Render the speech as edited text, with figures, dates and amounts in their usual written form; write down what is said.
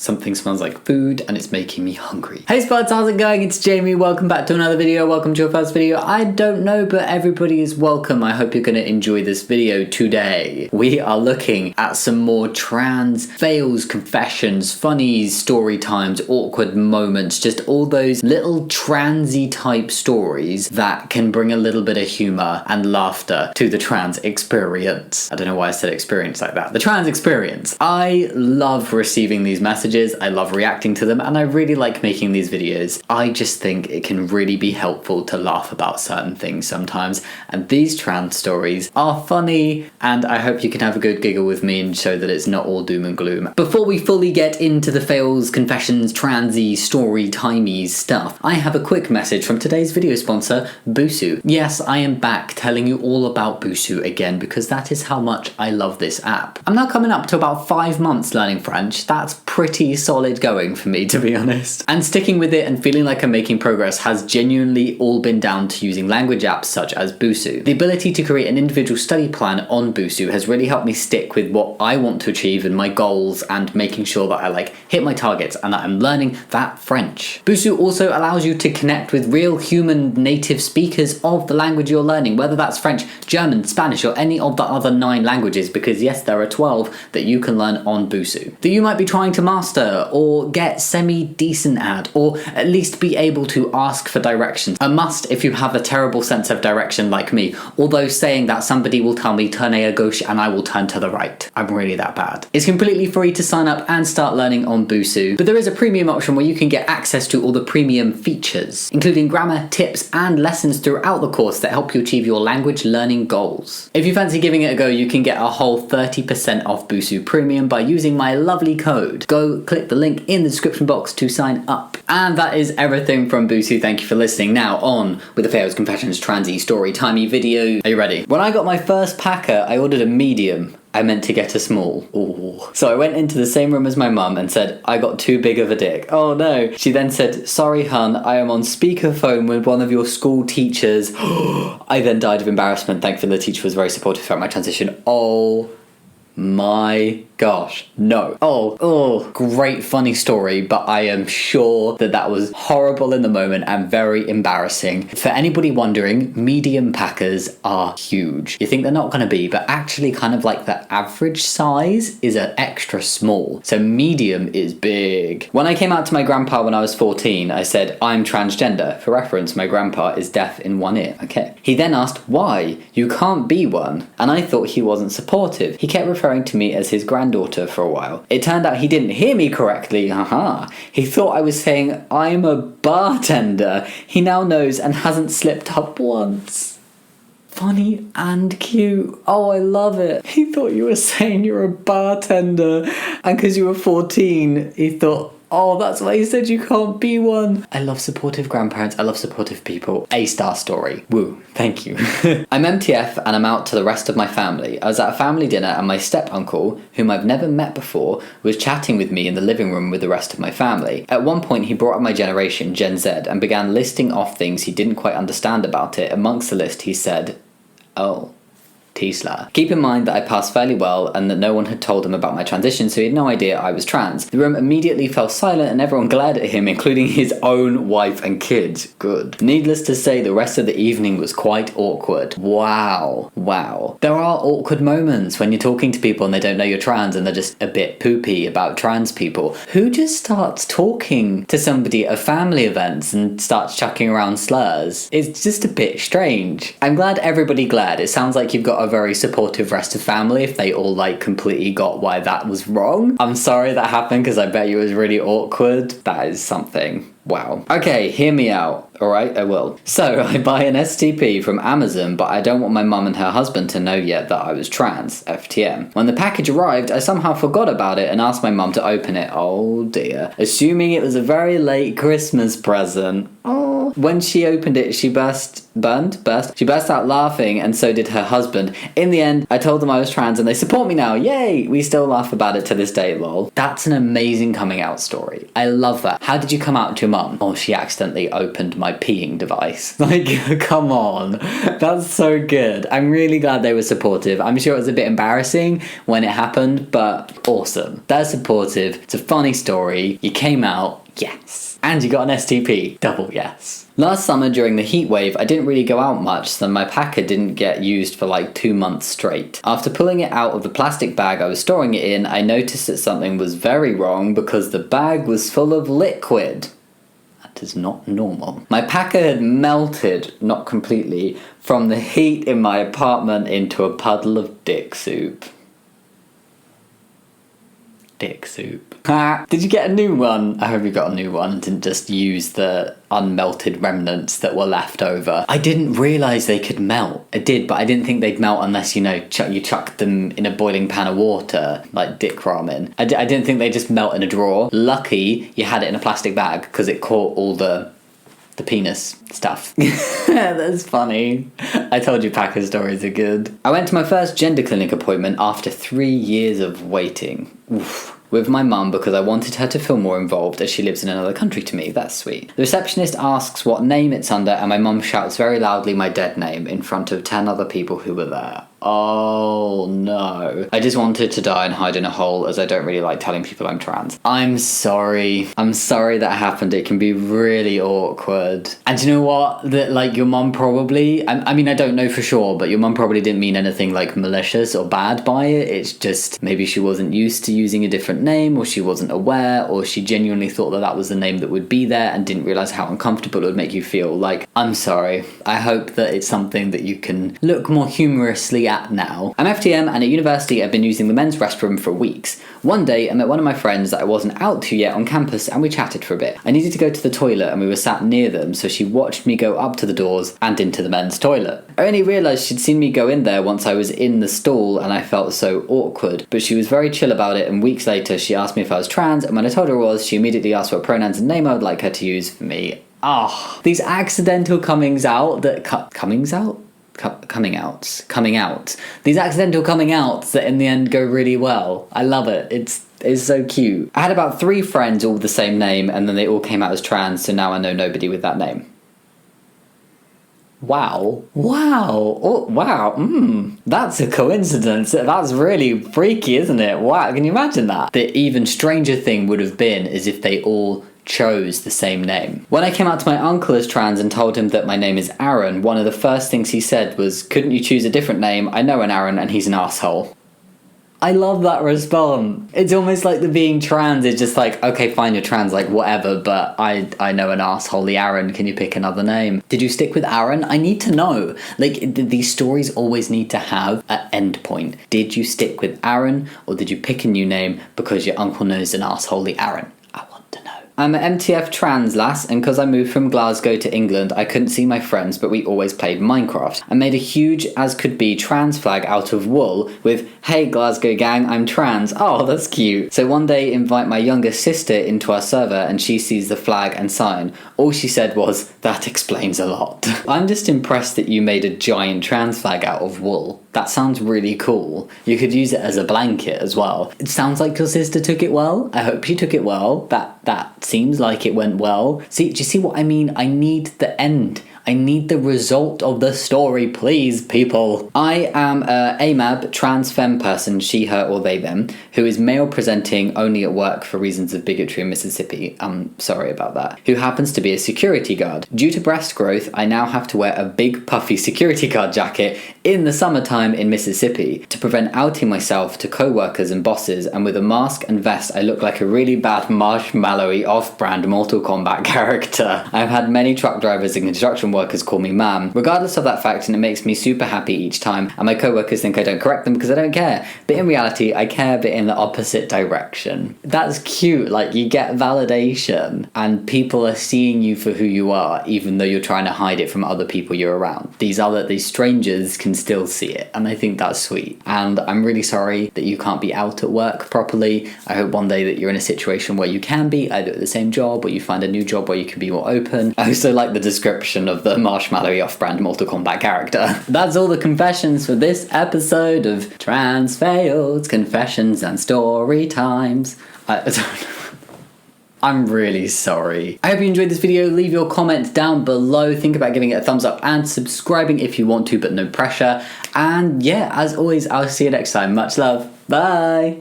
Something smells like food and it's making me hungry. Hey Spuds, how's it going? It's Jamie. Welcome back to another video. Welcome to your first video. I don't know, but everybody is welcome. I hope you're going to enjoy this video today. We are looking at some more trans fails, confessions, funnies, story times, awkward moments, just all those little transy type stories that can bring a little bit of humor and laughter to the trans experience. I don't know why I said experience like that. The trans experience. I love receiving these messages. I love reacting to them, and I really like making these videos. I just think it can really be helpful to laugh about certain things sometimes, and these trans stories are funny, and I hope you can have a good giggle with me and show that it's not all doom and gloom. Before we fully get into the fails, confessions, transy, story timey stuff, I have a quick message from today's video sponsor, Busuu. Yes, I am back telling you all about Busuu again because that is how much I love this app. I'm now coming up to about 5 months learning French. That's pretty solid going for me, to be honest. And sticking with it and feeling like I'm making progress has genuinely all been down to using language apps such as Busuu. The ability to create an individual study plan on Busuu has really helped me stick with what I want to achieve and my goals, and making sure that I hit my targets and that I'm learning that French. Busuu also allows you to connect with real human native speakers of the language you're learning, whether that's French, German, Spanish, or any of the other 9 languages, because yes, there are 12 that you can learn on Busuu that you might be trying to master or get semi-decent at, or at least be able to ask for directions. A must if you have a terrible sense of direction like me, although saying that somebody will tell me tournez à gauche and I will turn to the right. I'm really that bad. It's completely free to sign up and start learning on Busuu, but there is a premium option where you can get access to all the premium features, including grammar, tips, and lessons throughout the course that help you achieve your language learning goals. If you fancy giving it a go, you can get a whole 30% off Busuu Premium by using my lovely code. Go click the link in the description box to sign up. And that is everything from Busuu. Thank you for listening. Now on with the fails, confessions, transy, story timey video. Are you ready? When I got my first packer, I ordered a medium. I meant to get a small. Ooh. So I went into the same room as my mum and said, I got too big of a dick. Oh no. She then said, sorry hun, I am on speakerphone with one of your school teachers. I then died of embarrassment. Thankfully the teacher was very supportive throughout my transition. Oh my gosh, no. Oh, great funny story, but I am sure that that was horrible in the moment and very embarrassing. For anybody wondering, medium packers are huge. You think they're not gonna be, but actually kind of like the average size is an extra small. So medium is big. When I came out to my grandpa when I was 14, I said, I'm transgender. For reference, my grandpa is deaf in one ear. Okay. He then asked, why? You can't be one. And I thought he wasn't supportive. He kept referring to me as his granddaughter for a while. It turned out he didn't hear me correctly, haha. He thought I was saying I'm a bartender. He now knows and hasn't slipped up once. Funny and cute. Oh, I love it. He thought you were saying you're a bartender, and because you were 14, he thought, oh, that's why he said you can't be one. I love supportive grandparents. I love supportive people. A-star story. Woo. Thank you. I'm MTF and I'm out to the rest of my family. I was at a family dinner and my step-uncle, whom I've never met before, was chatting with me in the living room with the rest of my family. At one point, he brought up my generation, Gen Z, and began listing off things he didn't quite understand about it. Amongst the list, he said, oh, Tesla. Keep in mind that I passed fairly well and that no one had told him about my transition, so he had no idea I was trans. The room immediately fell silent and everyone glared at him, including his own wife and kids. Good. Needless to say, the rest of the evening was quite awkward. Wow. There are awkward moments when you're talking to people and they don't know you're trans and they're just a bit poopy about trans people. Who just starts talking to somebody at family events and starts chucking around slurs? It's just a bit strange. I'm glad everybody glared. It sounds like you've got a very supportive rest of family if they all completely got why that was wrong. I'm sorry that happened because I bet you it was really awkward. That is something. Wow. Okay, hear me out. Alright, I will. So, I buy an STP from Amazon, but I don't want my mum and her husband to know yet that I was trans, FTM. When the package arrived, I somehow forgot about it and asked my mum to open it. Oh dear. Assuming it was a very late Christmas present. Oh. now. When she opened it, she burst out laughing, and so did her husband. In the end, I told them I was trans and they support me now. Yay! We still laugh about it to this day, lol. That's an amazing coming out story. I love that. How did you come out to your mum? Oh, she accidentally opened my peeing device. Like, come on. That's so good. I'm really glad they were supportive. I'm sure it was a bit embarrassing when it happened, but awesome. They're supportive. It's a funny story. You came out, yes. And you got an STP, double yes. Last summer during the heat wave, I didn't really go out much, so my packer didn't get used for like 2 months straight. After pulling it out of the plastic bag I was storing it in, I noticed that something was very wrong because the bag was full of liquid. That is not normal. My packer had melted, not completely, from the heat in my apartment into a puddle of dick soup. Dick soup. Did you get a new one? I hope you got a new one and didn't just use the unmelted remnants that were left over. I didn't realise they could melt. I did, but I didn't think they'd melt unless, you know, you chucked them in a boiling pan of water, like dick ramen. I didn't think they'd just melt in a drawer. Lucky you had it in a plastic bag because it caught all the penis stuff. That's funny. I told you Packer stories are good. I went to my first gender clinic appointment after 3 years of waiting. Oof. With my mum because I wanted her to feel more involved as she lives in another country to me. That's sweet. The receptionist asks what name it's under and my mum shouts very loudly my dead name in front of 10 other people who were there. Oh no. I just wanted to die and hide in a hole as I don't really like telling people I'm trans. I'm sorry. I'm sorry that happened. It can be really awkward. And you know what? That like your mum probably, I mean I don't know for sure, but your mum probably didn't mean anything like malicious or bad by it. It's just maybe she wasn't used to using a different name, or she wasn't aware, or she genuinely thought that that was the name that would be there and didn't realise how uncomfortable it would make you feel. Like, I'm sorry. I hope that it's something that you can look more humorously at now. I'm FTM and at university I've been using the men's restroom for weeks. One day I met one of my friends that I wasn't out to yet on campus and we chatted for a bit. I needed to go to the toilet and we were sat near them, so she watched me go up to the doors and into the men's toilet. I only realised she'd seen me go in there once I was in the stall and I felt so awkward, but she was very chill about it, and weeks later she asked me if I was trans, and when I told her I was, she immediately asked what pronouns and name I would like her to use for me. These accidental comings out that coming out. These accidental coming outs that in the end go really well. I love it. It's so cute. I had about 3 friends all with the same name and then they all came out as trans, so now I know nobody with that name. Wow. Oh, wow. That's a coincidence. That's really freaky, isn't it? Wow, can you imagine that? The even stranger thing would have been is if they all chose the same name. When I came out to my uncle as trans and told him that my name is Aaron, one of the first things he said was, couldn't you choose a different name? I know an Aaron and he's an asshole. I love that response. It's almost like the being trans is just like, okay, fine, you're trans, like whatever, but I know an assholey Aaron, can you pick another name? Did you stick with Aaron? I need to know. Like, these stories always need to have an end point. Did you stick with Aaron, or did you pick a new name because your uncle knows an assholey Aaron? I want to know. I'm an MTF trans lass, and because I moved from Glasgow to England, I couldn't see my friends, but we always played Minecraft. I made a huge as-could-be trans flag out of wool with, hey Glasgow gang, I'm trans. Oh, that's cute. So one day, invite my younger sister into our server, and she sees the flag and sign. All she said was, that explains a lot. I'm just impressed that you made a giant trans flag out of wool. That sounds really cool. You could use it as a blanket as well. It sounds like your sister took it well. I hope she took it well. That seems like it went well. See, do you see what I mean? I need the end. I need the result of the story, please, people. I am a AMAB, trans femme person, she, her, or they, them, who is male presenting only at work for reasons of bigotry in Mississippi. I'm sorry about that. Who happens to be a security guard. Due to breast growth, I now have to wear a big puffy security guard jacket in the summertime in Mississippi to prevent outing myself to co-workers and bosses, and with a mask and vest, I look like a really bad marshmallowy off-brand Mortal Kombat character. I've had many truck drivers and construction workers call me ma'am. Regardless of that fact, and it makes me super happy each time, and my co-workers think I don't correct them because I don't care. But in reality, I care, but in the opposite direction. That's cute, like you get validation and people are seeing you for who you are, even though you're trying to hide it from other people you're around. These strangers can still see it, and I think that's sweet. And I'm really sorry that you can't be out at work properly. I hope one day that you're in a situation where you can be, either at the same job or you find a new job where you can be more open. I also like the description of the marshmallowy off-brand Mortal Kombat character. That's all the confessions for this episode of Trans Fails, Confessions and Story Times. I'm really sorry. I hope you enjoyed this video. Leave your comment down below. Think about giving it a thumbs up and subscribing if you want to, but no pressure. And yeah, as always, I'll see you next time. Much love. Bye.